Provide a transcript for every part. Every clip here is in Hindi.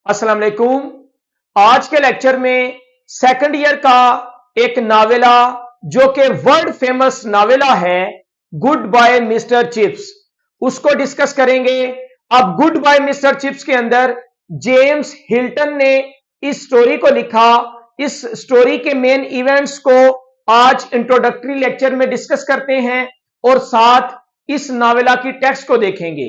अस्सलाम वालेकुम। आज के लेक्चर में सेकंड ईयर का एक नावेला जो कि वर्ल्ड फेमस नावेला है गुड बाय मिस्टर चिप्स, उसको डिस्कस करेंगे। अब गुड बाय मिस्टर चिप्स के अंदर जेम्स हिल्टन ने इस स्टोरी को लिखा। इस स्टोरी के मेन इवेंट्स को आज इंट्रोडक्टरी लेक्चर में डिस्कस करते हैं और साथ इस नावेला की टेक्स्ट को देखेंगे।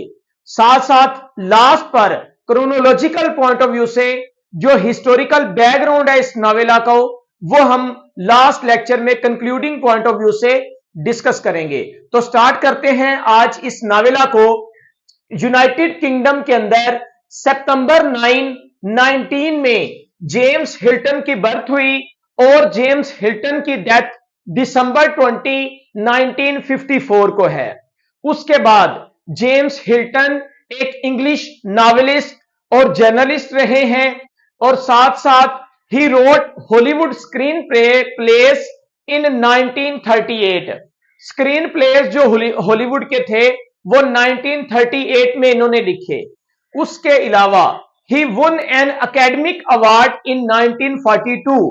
साथ साथ लास्ट पर क्रोनोलॉजिकल पॉइंट ऑफ व्यू से जो हिस्टोरिकल बैकग्राउंड है इस नावेला को, वो हम लास्ट लेक्चर में कंक्लूडिंग पॉइंट ऑफ व्यू से डिस्कस करेंगे। तो स्टार्ट करते हैं आज इस नावेला को। यूनाइटेड किंगडम के अंदर सितंबर 9, 19 में जेम्स हिल्टन की बर्थ हुई और जेम्स हिल्टन की डेथ दिसंबर 20, 1954 को है। उसके बाद जेम्स हिल्टन एक इंग्लिश नॉवेलिस्ट और जर्नलिस्ट रहे हैं और साथ साथ ही wrote Hollywood screen plays in 1938। Screen plays जो हॉलीवुड के थे वो 1938 में इन्होंने लिखे। उसके अलावा ही won an academic award in 1942।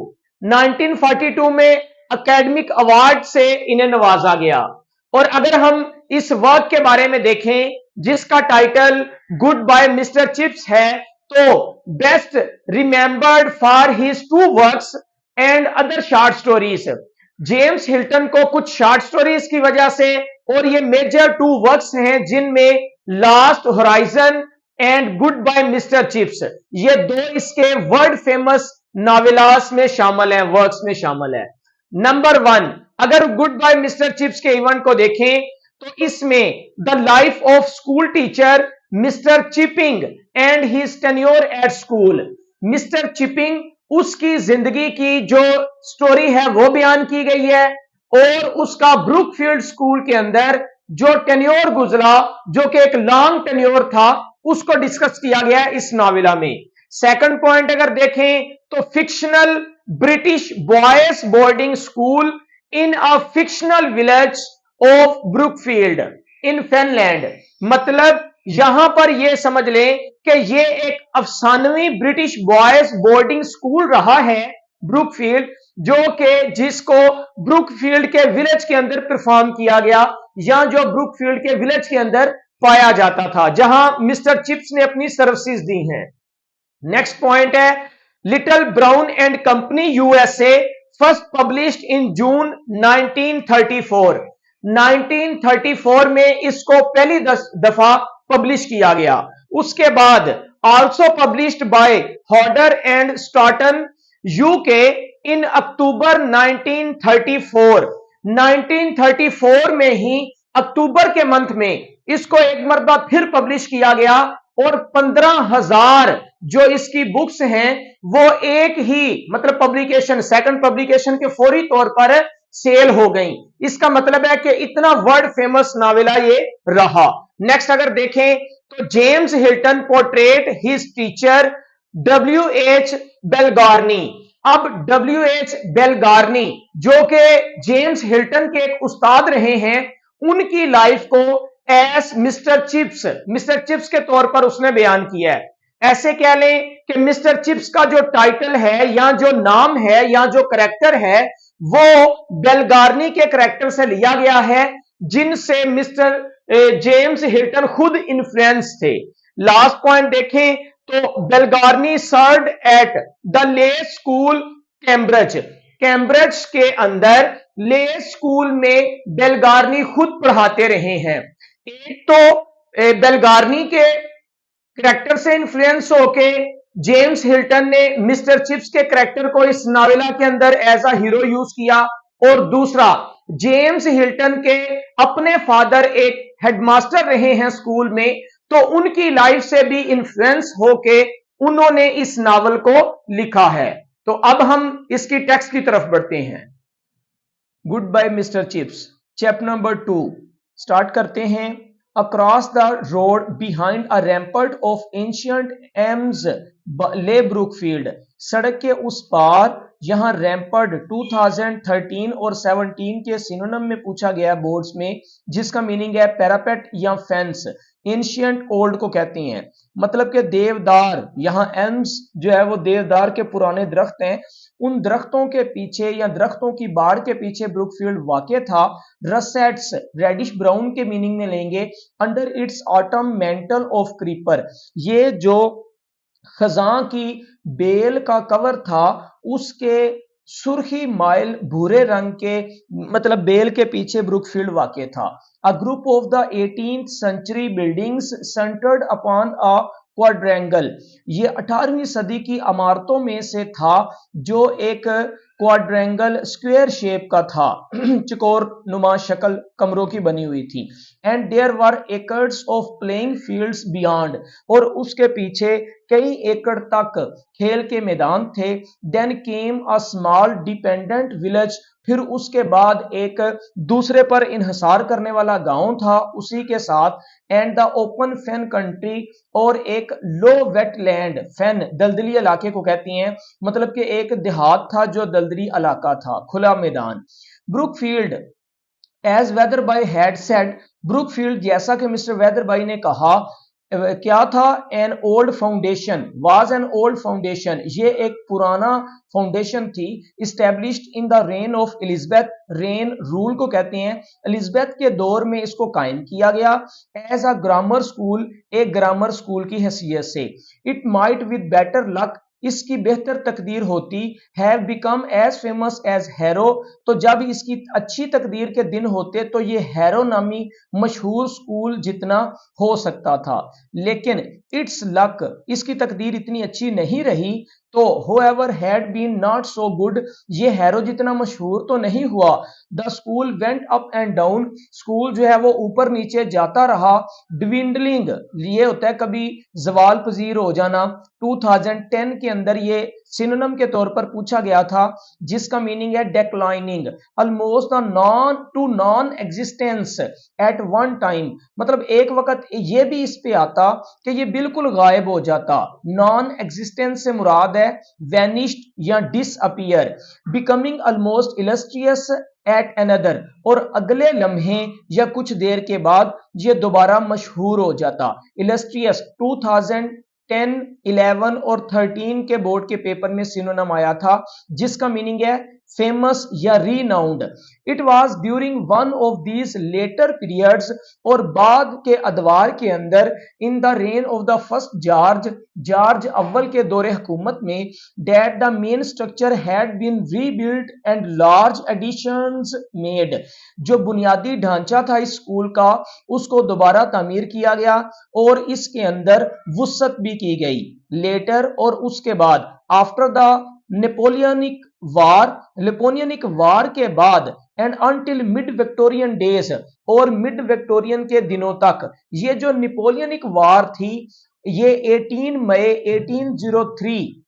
1942 में एकेडमिक अवार्ड से इन्हें नवाजा गया। और अगर हम इस वर्क के बारे में देखें जिसका title goodbye Mr Chips है, तो best remembered for his 2 works and other short stories. James Hilton को कुछ शॉर्ट स्टोरीज की वजह से और ये मेजर 2 वर्क्स हैं जिनमें Lost Horizon and goodbye Mr Chips, ये 2 इसके वर्ल्ड फेमस नावेलास में शामिल हैं, वर्क्स में शामिल है। नंबर 1, अगर गुड बाय मिस्टर चिप्स के इवेंट को देखें तो इसमें the life of school teacher mister chipping and his tenure at school. Mister chipping, उसकी जिंदगी की जो स्टोरी है वो बयान की गई है और उसका ब्रुकफील्ड स्कूल के अंदर जो टेन्योर गुजरा, जो कि एक लॉन्ग टेन्योर था, उसको डिस्कस किया गया है इस नावेला में। सेकंड पॉइंट अगर देखें तो fictional British boys boarding school in a fictional village of Brookfield in Finland. मतलब यहां पर यह समझ लें कि यह एक अफसानवी ब्रिटिश बॉयज बोर्डिंग स्कूल रहा है ब्रुकफील्ड, जो कि जिसको ब्रुकफील्ड के विलेज के अंदर परफॉर्म किया गया, या जो ब्रुकफील्ड के विलेज के अंदर पाया जाता था, जहां मिस्टर चिप्स ने अपनी सर्विसेज दी हैं। नेक्स्ट पॉइंट है Little Brown and Company USA, first published in June 1934। 1934 में इसको पहली दफा पब्लिश किया गया। उसके बाद also published by Hodder and Stoughton UK in October 1934। 1934 में ही अक्टूबर के मंथ में इसको एक मरतबा फिर पब्लिश किया गया और 15,000 जो इसकी बुक्स हैं वो एक ही मतलब पब्लिकेशन, सेकंड पब्लिकेशन के फौरी तौर पर सेल हो गई। इसका मतलब है कि इतना वर्ल्ड फेमस नावेला ये रहा। नेक्स्ट अगर देखें तो James Hilton portrait his teacher W.H. बेलगार्नी। अब W.H. बेलगार्नी जो कि जेम्स हिल्टन के एक उस्ताद रहे हैं, उनकी लाइफ को एस मिस्टर चिप्स के तौर पर उसने बयान किया है। ऐसे कह लें कि मिस्टर चिप्स का जो टाइटल है या जो नाम है या जो करेक्टर है वो बेलगार्नी के करेक्टर से लिया गया है, जिनसे मिस्टर जेम्स हिल्टन खुद इन्फ्लुएंस थे। लास्ट पॉइंट देखें तो बेलगार्नी सर्व्ड एट द ले स्कूल कैम्ब्रिज। कैम्ब्रिज के अंदर ले स्कूल में बेलगार्नी खुद पढ़ाते रहे हैं। एक तो बेलगार्नी के करेक्टर से इन्फ्लुएंस होके जेम्स हिल्टन ने मिस्टर चिप्स के करेक्टर को इस नावेला के अंदर एज अ हीरो यूज किया, और दूसरा जेम्स हिल्टन के अपने फादर एक हेडमास्टर रहे हैं स्कूल में, तो उनकी लाइफ से भी इन्फ्लुएंस होके उन्होंने इस नावल को लिखा है। तो अब हम इसकी टेक्स्ट की तरफ बढ़ते हैं। Goodbye Mr Chips, chapter number 2 start करते हैं। Across the road behind a rampart of ancient elms lay Brookfield। सड़क के उस पार यहां रैम्पर्ट 2013 और 17 के सिनोनिम में पूछा गया बोर्ड्स में, जिसका मीनिंग है पैरापेट या फेंस। एंशियंट ओल्ड को कहती हैं, मतलब कि देवदार, यहां एल्म्स जो है वो देवदार के पुराने दरख्त हैं, उन दरख्तों के पीछे या दरख्तों की बाड़ के पीछे ब्रुकफील्ड वाक़ था। रसेट्स रेडिश ब्राउन के मीनिंग में लेंगे, under its autumn mental of creeper, ये जो खजां की बेल का कवर था उसके सुर्खी माइल भूरे रंग के मतलब बेल के पीछे ब्रुकफील्ड वाक़ था। A group of the 18th century buildings centred upon a quadrangle, ये 18वीं सदी की इमारतों में से था जो एक क्वाड्रेंगल स्क्वायर शेप का था, चकोर नुमा शक्ल कमरों की बनी हुई थी। And there were acres of playing fields beyond, और उसके पीछे कई एकड़ तक खेल के मैदान थे। Then came a small dependent village, फिर उसके बाद एक दूसरे पर इन्हिसार करने वाला गांव था उसी के साथ। And the open fan country, और एक लो वेटलैंड, फेन दलदली इलाके को कहती हैं, मतलब कि एक देहात था जो दलदली इलाका था, खुला मैदान। Brookfield as Wetherby had said, Brookfield जैसा कि मिस्टर वेदर बाई ने कहा क्या था, an old foundation, was an old foundation, ये एक पुराना फाउंडेशन थी। Established in the reign of Elizabeth, reign rule को कहते हैं, एलिजाबेथ के दौर में इसको कायम किया गया। एज अ ग्रामर स्कूल, एक ग्रामर स्कूल की हैसियत से। It might with better luck, इसकी बेहतर तकदीर होती, have become as famous as Harrow, तो जब इसकी अच्छी तकदीर के दिन होते तो ये हैरो नामी मशहूर स्कूल जितना हो सकता था। लेकिन इट्स लक, इसकी तकदीर इतनी अच्छी नहीं रही, तो however had been not so good, ये हैरो जितना मशहूर तो नहीं हुआ। The school went up and down, school जो है वो ऊपर नीचे जाता रहा। डिविंडलिंग, ये होता है कभी जवाल पजीर हो जाना। 2010 के अंदर ये सिनोनिम के तौर पर पूछा गया था, जिसका मीनिंग है declining, almost non existence at one time, मतलब एक वक्त ये भी इस पे आता कि ये बिल्कुल गायब हो जाता। नॉन एग्जिस्टेंस से मुराद है वैनिश्ड या disappear. Becoming almost illustrious at another, और अगले लम्हे या कुछ देर के बाद ये दोबारा मशहूर हो जाता। इलस्ट्रियस 2010, 11 और 13 के बोर्ड के पेपर में सिनोनिम आया था, जिसका मीनिंग है फेमस या renowned. It was during one of these latter periods, और बाद के अदवार के अंदर, in the reign of the first George, George अव्वल के दौरे हुकूमत में, that the main structure had been rebuilt and large additions made, जो बुनियादी ढांचा था इस स्कूल का उसको दोबारा तामीर किया गया और इसके अंदर वुसअत भी की गई। लेटर, और उसके बाद, after the Napoleonic war, Napoleonic war के बाद, and until mid Victorian days, और मिड विक्टोरियन के दिनों तक, ये जो नेपोलियनिक वार थी ये 18 मई 1803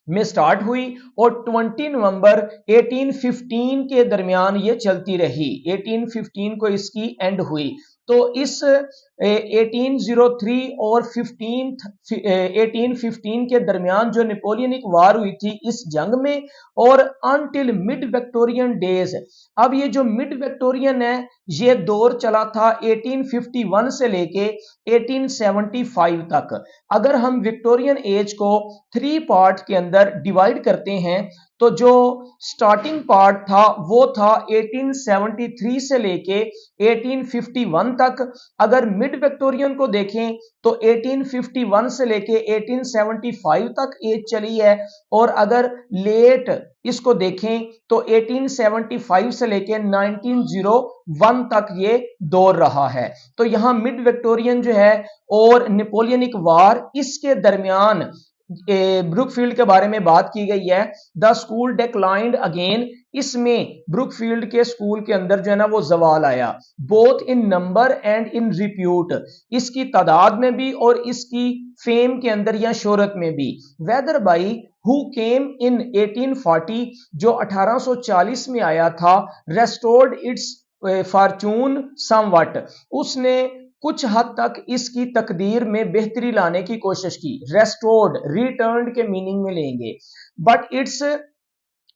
में स्टार्ट हुई और 20 नवंबर 1815 के दरमियान ये चलती रही। 1815 को इसकी एंड हुई। तो इस 1803 और 1815 के दरमियान जो नेपोलियनिक वार हुई थी इस जंग में, और अनटिल मिड विक्टोरियन डेज, अब ये जो मिड विक्टोरियन है ये दौर चला था 1851 से लेके 1875 तक। अगर हम विक्टोरियन एज को 3 पार्ट के अंदर डिवाइड करते हैं तो जो स्टार्टिंग पार्ट था वो था 1873 से लेके 1851 तक। अगर मिड विक्टोरियन को देखें तो 1851 से लेके 1875 तक एज चली है, और अगर लेट इसको देखें तो 1875 से लेके 1901 तक ये दौर रहा है। तो यहां मिड विक्टोरियन जो है और नेपोलियनिक वार, इसके दरमियान ब्रुकफील्ड के बारे में बात की गई है। द स्कूल डिक्लाइंड अगेन, इसमें ब्रुकफील्ड के स्कूल के अंदर जो है ना वो जवाल आया, both in number and in repute, इसकी तादाद में भी और इसकी फेम के अंदर या शोहरत में भी। वेदर बाई हु केम इन 1840, जो 1840 में आया था, रेस्टोर्ड इट्स फॉर्चून समवट, उसने कुछ हद तक इसकी तकदीर में बेहतरी लाने की कोशिश की। रेस्टोर्ड, रिटर्न्ड के मीनिंग में लेंगे। But it's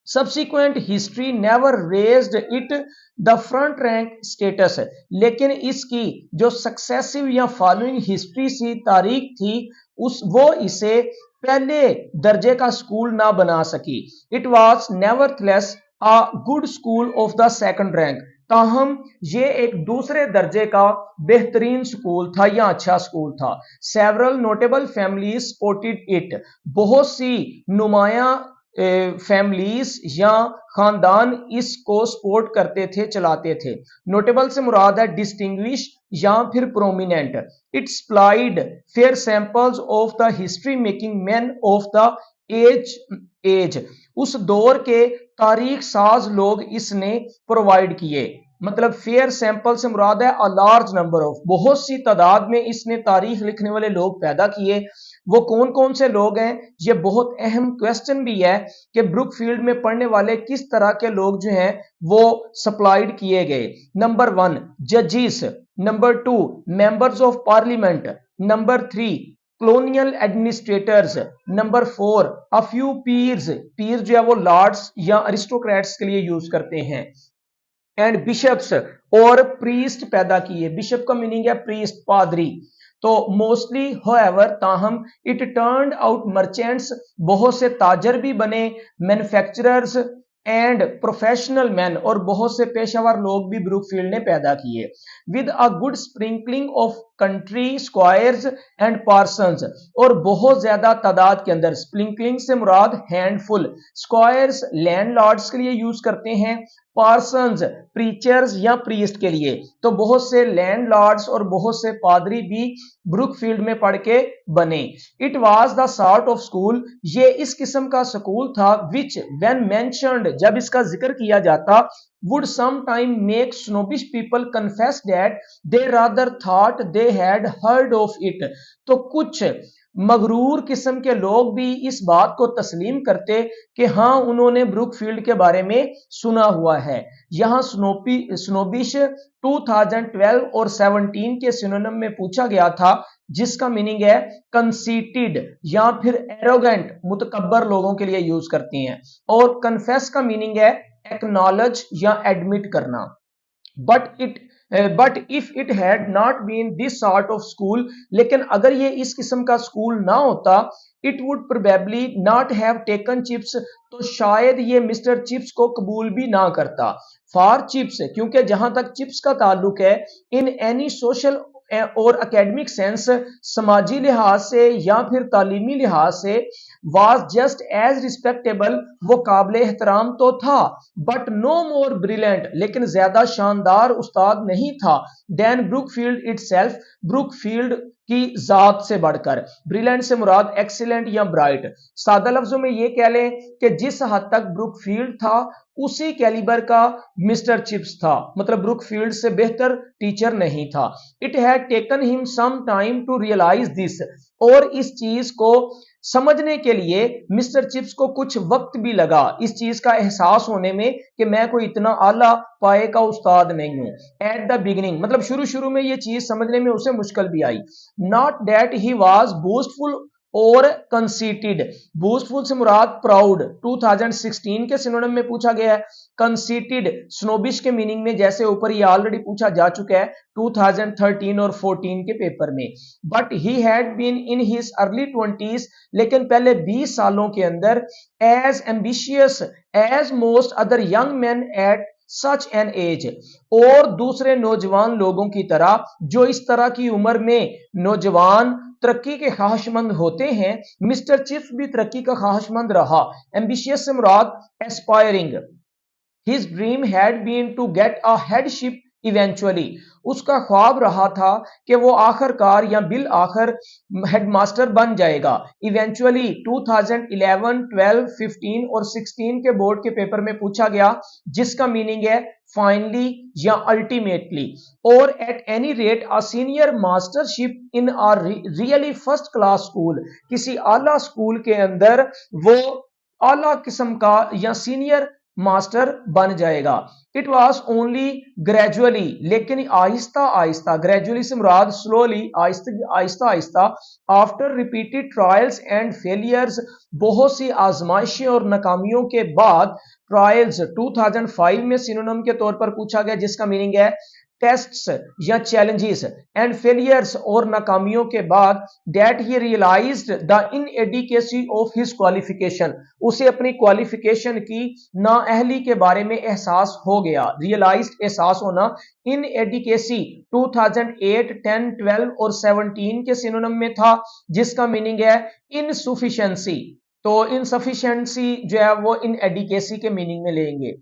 subsequent history never raised it the front rank status, लेकिन इसकी जो सक्सेसिव या फॉलोइंग हिस्ट्री सी तारीख थी वो इसे पहले दर्जे का स्कूल ना बना सकी। It was nevertheless a good school of the second rank, ताहम ये एक दूसरे दर्जे का बेहतरीन स्कूल था या अच्छा स्कूल था। Several notable families supported it, बहुत सी नुमाया फैमिलीज या खानदान इसको सपोर्ट करते थे, चलाते थे। नोटेबल से मुराद है डिस्टिंग्विश या फिर prominent. It supplied fair samples of the history making man of the age, उस दौर के तारीख साज लोग इसने प्रोवाइड किए। मतलब फेयर सैंपल से मुराद है अ लार्ज नंबर ऑफ, बहुत सी तादाद में इसने तारीख लिखने वाले लोग पैदा किए। वो कौन कौन से लोग हैं, ये बहुत अहम क्वेश्चन भी है कि ब्रुकफील्ड में पढ़ने वाले किस तरह के लोग जो हैं वो सप्लाइड किए गए। नंबर 1 जजिस, number 2 members of parliament, number 3 colonial administrators, number 4 a few peers, peer जो है वो लॉर्ड्स या अरिस्टोक्रेट्स के लिए यूज करते हैं, एंड बिशप्स और प्रीस्ट पैदा किए। बिशप का मीनिंग है प्रीस्ट, पादरी। तो मोस्टली होएवर ताहम इट टर्न्ड आउट मर्चेंट्स, बहुत से ताजर भी बने, मैन्युफैक्चरर्स एंड प्रोफेशनल मैन, और बहुत से पेशेवर लोग भी ब्रुकफील्ड ने पैदा किए। With a good sprinkling of country squares and Parsons, और बहुत ज्यादा तादाद के अंदर, स्प्रिंकलिंग से मुराद हैंडफुल, स्क्वायर्स लैंडलॉर्ड्स के लिए यूज करते हैं, पार्सन्स प्रीचर्स या प्रीस्ट के लिए। तो बहुत से लैंडलॉर्ड्स और बहुत से पादरी भी ब्रुकफील्ड में पढ़ के बने। It was the sort of school, ये इस किस्म का स्कूल था विच व्हेन मेंशन्ड, जब इसका जिक्र किया जाता, would sometime make snobbish people confess that they rather thought they had heard of it. तो कुछ मगरूर किस्म के लोग भी इस बात को तस्लीम करते कि हाँ उन्होंने ब्रुकफील्ड के बारे में सुना हुआ है। यहां स्नोबिश 2012 और 17 के सिनोनिम में पूछा गया था, जिसका मीनिंग है कंसीटेड या फिर एरोगेंट, मुतकब्बर लोगों के लिए यूज करते हैं, और कन्फेस का मीनिंग है एक्नॉलेज या एडमिट करना। But if it had not been this sort of school, लेकिन अगर ये इस किस्म का स्कूल ना होता, it would probably not have taken Chips, तो शायद ये मिस्टर चिप्स को कबूल भी ना करता। फॉर चिप्स, क्योंकि जहां तक चिप्स का ताल्लुक है, इन एनी सोशल और एकेडमिक सेंस, समाजी लिहाज से या फिर तालीमी लिहाज से, वाज जस्ट एज रिस्पेक्टेबल, वो काबिल एहतराम तो था, बट नो मोर ब्रिलियंट, लेकिन ज्यादा शानदार उस्ताद नहीं था, देन ब्रुकफील्ड इटसेल्फ, ब्रुकफील्ड की जात से बढ़कर। ब्रिलियंट से मुराद एक्सीलेंट या ब्राइट। सादा लफ्जों में ये कह लें कि जिस हद तक ब्रुकफील्ड था उसी कैलिबर का मिस्टर चिप्स था, मतलब ब्रुकफील्ड से बेहतर टीचर नहीं था। It had taken him some time to realise this, और इस चीज को समझने के लिए मिस्टर चिप्स को कुछ वक्त भी लगा, इस चीज का एहसास होने में कि मैं कोई इतना आला पाए का उस्ताद नहीं हूं। एट द बिगिनिंग, मतलब शुरू शुरू में ये चीज समझने में उसे मुश्किल भी आई। नॉट दैट ही वाज बूस्टफुल और कंसीटेड, बूस्टफुल से मुराद प्राउड, 2016 के सिनोनिम में पूछा गया है। कंसीटेड स्नोबिश के मीनिंग में जैसे ऊपर ये ऑलरेडी पूछा जा चुका है 2013 और 14 के पेपर में। But he had been in his early 20s, लेकिन पहले 20 सालों के अंदर, as ambitious as most other young man at such an age, और दूसरे नौजवान लोगों की तरह जो इस तरह की उम्र में नौजवान तरक्की के ख्वाहिशमंद होते हैं, मिस्टर चिप्स भी तरक्की का ख्वाहिशमंद रहा। एम्बिशियस से मुराद aspiring. His dream had been to get a headship eventually, उसका ख्वाब रहा था कि वो आखिरकार या बिल आखिर हेडमास्टर बन जाएगा। इवेंचुअली 2011, 12, 15 और 16 के बोर्ड के पेपर में पूछा गया, जिसका मीनिंग है फाइनली या अल्टीमेटली, और at any rate a senior mastership in a really first class school, किसी आला स्कूल के अंदर वो आला किस्म का या सीनियर मास्टर बन जाएगा। इट वॉज ओनली ग्रेजुअली, लेकिन आहिस्ता आहिस्ता, ग्रेजुअली से मुराद slowly, Aahista Aahista, after repeated trials and failures, बहुत सी आजमाइशें और नाकामियों के बाद, ट्रायल्स 2005 में सिनोनिम के तौर पर पूछा गया जिसका मीनिंग है टेस्ट्स या चैलेंजेस, एंड फेलियर्स और नाकामियों के बाद, that he realised the inadequacy of his qualification, उसे अपनी क्वालिफिकेशन की नाअहली के बारे में एहसास हो गया। रियलाइज्ड एहसास होना, इनएडिकेसी 2008, 10, 12 और 17 के सिनोनिम में था जिसका मीनिंग है इनसफिशिएंसी। तो इनसफिशिएंसी जो है वो इनएडिकेसी के मीनिंग में लेंगे,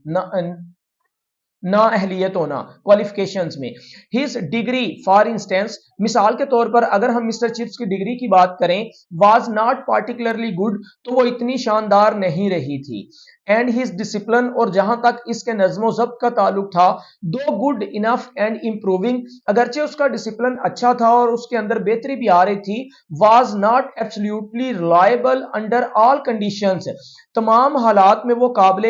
ना अहलियत होना क्वालिफिकेशंस में। हिज डिग्री फॉर इंस्टेंस, मिसाल के तौर पर अगर हम मिस्टर चिप्स की डिग्री की बात करें, वाज नॉट पार्टिकुलरली गुड, तो वो इतनी शानदार नहीं रही थी। एंड हिज डिसिप्लिन, और जहां तक इसके नज्मो जब्त का ताल्लुक था, दो गुड इनफ एंड इंप्रूविंग, अगरचे उसका डिसिप्लिन अच्छा था और उसके अंदर बेहतरी भी आ रही थी, was not absolutely reliable under all conditions, तमाम हालात में वो काबिल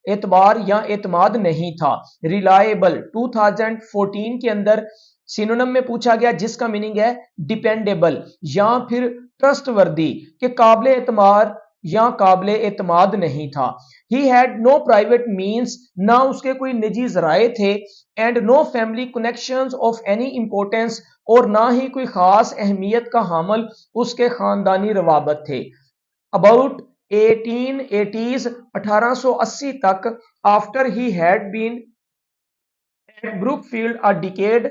एतबार या एतमाद नहीं था। रिलायबल 2014 के अंदर सिनोनिम में पूछा गया जिसका मीनिंग है डिपेंडेबल या फिर ट्रस्टवर्दी, के काबिल एतमाद या काबिल एतमाद नहीं था। He had no private means, ना उसके कोई निजी जराए थे, and no family connections of any importance, और ना ही कोई खास अहमियत का हामिल उसके खानदानी रवाबत थे। अबाउट 1880s 1880 तक, after he had been at Brookfield a decade,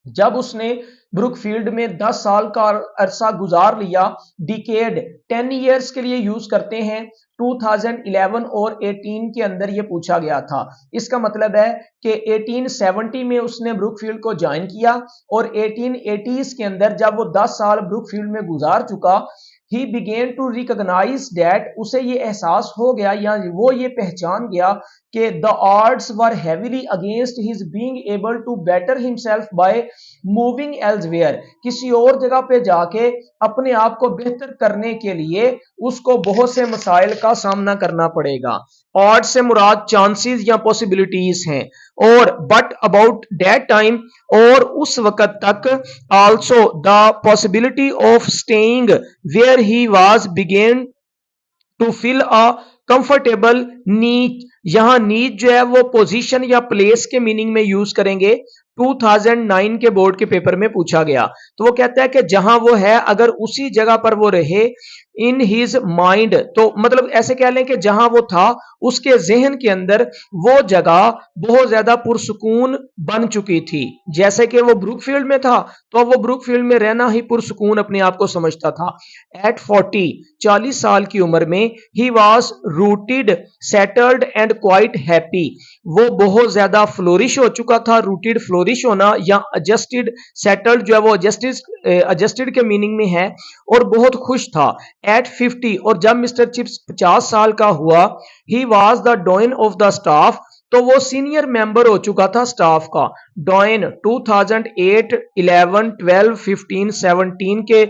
जब उसने ब्रुकफील्ड में 10 साल का अरसा गुजार लिया, डिकेड 10 इयर्स के लिए यूज करते हैं, 2011 और 18 के अंदर यह पूछा गया था। इसका मतलब है कि 1870 में उसने ब्रुकफील्ड को ज्वाइन किया और 1880s के अंदर जब वो 10 साल ब्रुकफील्ड में गुजार चुका, he began to recognise that, उसे ये एहसास हो गया या वो ये पहचान गया कि the odds were heavily against his being able to better himself by moving elsewhere, किसी और जगह पे जाके अपने आप को बेहतर करने के लिए उसको बहुत से मसाइल का सामना करना पड़ेगा। ऑड से मुराद चांसेस या पॉसिबिलिटीज हैं, और बट अबाउट दैट टाइम, और उस वक्त तक, also the possibility of staying where he was began to fill a comfortable niche, यहां नीच जो है वो पोजीशन या प्लेस के मीनिंग में यूज करेंगे। 2009 के बोर्ड के पेपर में पूछा गया, तो वो कहता है कि जहां वो है अगर उसी जगह पर वो रहे, इन हिज माइंड, तो मतलब ऐसे कह लें कि जहां वो था उसके जहन के अंदर वो जगह बहुत ज्यादा पुरसुकून बन चुकी थी। जैसे कि वो ब्रुकफील्ड में था तो वो ब्रुकफील्ड में रहना ही पुरसुकून अपने आप को समझता था। एट 40 साल की उम्र में, he was rooted, settled and quite happy, वो बहुत ज्यादा फ्लोरिश हो चुका था। रूटेड फ्लोरिश होना या एडजस्टेड, सेटल्ड जो है वो एडजस्टेड के मीनिंग में है, और बहुत खुश था। एट 50, और जब मिस्टर चिप्स 50 साल का हुआ, he was the डॉइन of the staff, तो वो सीनियर मेंबर हो चुका था स्टाफ का। डॉइन 2008, 11, 12, 15, 17 के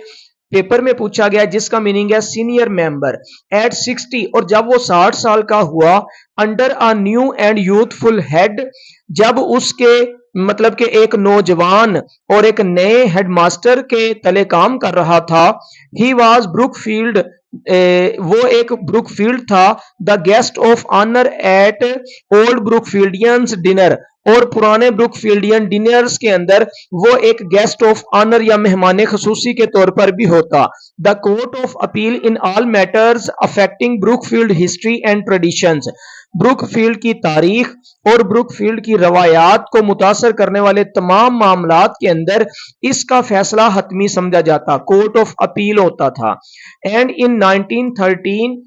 पेपर में पूछा गया जिसका मीनिंग है सीनियर मेंबर। एट 60, और जब वो 60 साल का हुआ, under a new and youthful head, जब उसके मतलब कि एक नौजवान और एक नए हेडमास्टर के तले काम कर रहा था। ही वॉज ब्रुकफील्ड, वो एक ब्रुकफील्ड था, the guest of honour at old Brookfieldians dinner, और पुराने ब्रुकफील्डियन डिनर्स के अंदर वो एक गेस्ट ऑफ ऑनर या मेहमान खसूसी के तौर पर भी होता। The court of appeal in all matters affecting Brookfield history and traditions, Brookfield की तारीख और ब्रुकफील्ड की रवायात को मुतासर करने वाले तमाम मामलात के अंदर इसका फैसला हतमी समझा जाता, कोर्ट ऑफ अपील होता था। एंड इन 1913,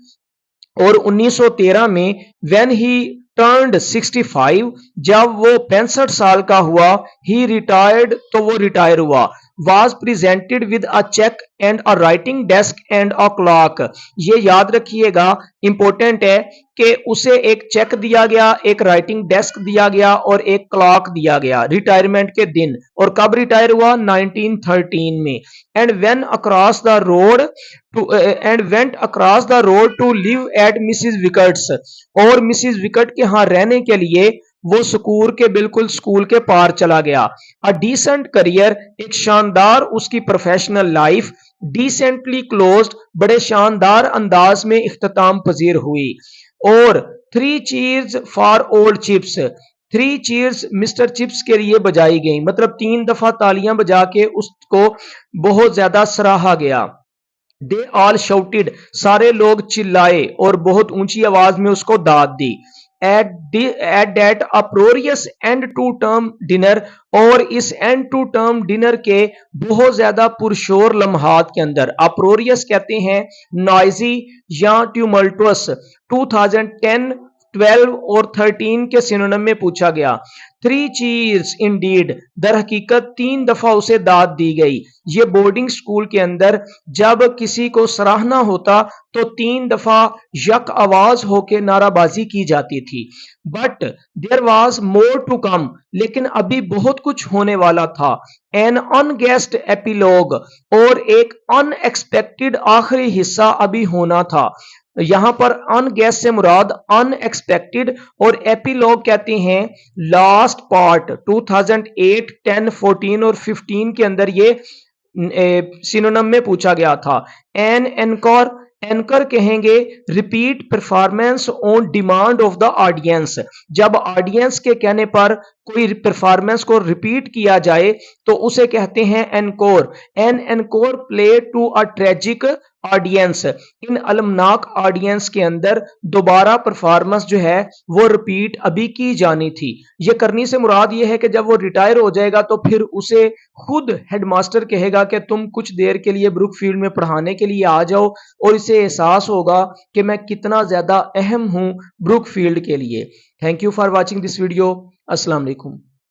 और 1913 में, व्हेन ही टर्न्ड 65, जब वो 65 साल का हुआ, ही रिटायर्ड, तो वो रिटायर हुआ। Was presented with a cheque and a writing desk and a clock. ये याद रखिएगा, इंपॉर्टेंट है कि उसे एक चेक दिया गया, एक राइटिंग डेस्क दिया गया और एक क्लॉक दिया गया रिटायरमेंट के दिन। और कब रिटायर हुआ? 1913 में। And when across the road and went across the road to live at Mrs Wickett's. और मिसिज विकट के यहाँ रहने के लिए वो सुकूर के बिल्कुल स्कूल के पार चला गया। अ डिसेंट करियर, एक शानदार उसकी प्रोफेशनल लाइफ डिसेंटली क्लोज्ड, बड़े शानदार अंदाज में इख्तिताम पजीर हुई। और 3 cheers for old chips, 3 cheers mister chips के लिए बजाई गई, मतलब 3 दफा तालियां बजा के उसको बहुत ज्यादा सराहा गया। दे ऑल शाउटेड, सारे लोग चिल्लाए और बहुत ऊंची आवाज में उसको दाद दी। At that uproarious end to term dinner, और इस एंड टू टर्म डिनर के बहुत ज्यादा पुरशोर लम्हात के अंदर, अप्रोरियस कहते हैं नॉइजी या ट्यूमल्टुअस। 2010, 12 और 13 के सिनोनिम में पूछा गया। 3 चीयर्स इंडीड, दर हकीकत 3 दफा उसे दाद दी गई। ये बोर्डिंग स्कूल के अंदर जब किसी को सराहना होता तो 3 दफा यक आवाज होके नाराबाजी की जाती थी। But there was more to come, लेकिन अभी बहुत कुछ होने वाला था। एन अनगेस्ड एपिलॉग, और एक अनएक्सपेक्टेड आखिरी हिस्सा अभी होना था। यहां पर अनगेस से मुराद अनएक्सपेक्टेड, और एपिलॉग कहते हैं लास्ट पार्ट। 2008, 10, 14 और 15 के अंदर ये सिनोनिम में पूछा गया था। एन एनकोर, एंकर कहेंगे repeat performance on demand of the audience, जब ऑडियंस के कहने पर कोई परफॉर्मेंस को रिपीट किया जाए तो उसे कहते हैं encore. An encore play to a tragic audience, इन अलमनाक ऑडियंस के अंदर दोबारा परफॉर्मेंस जो है वो रिपीट अभी की जानी थी। ये करनी से मुराद ये है कि जब वो रिटायर हो जाएगा तो फिर उसे खुद हेडमास्टर कहेगा कि तुम कुछ देर के लिए ब्रुकफील्ड में पढ़ाने के लिए आ जाओ, और इसे एहसास होगा कि मैं कितना ज्यादा अहम हूं ब्रुकफील्ड के लिए। Thank you for watching this video. अस्सलाम वालेकुम।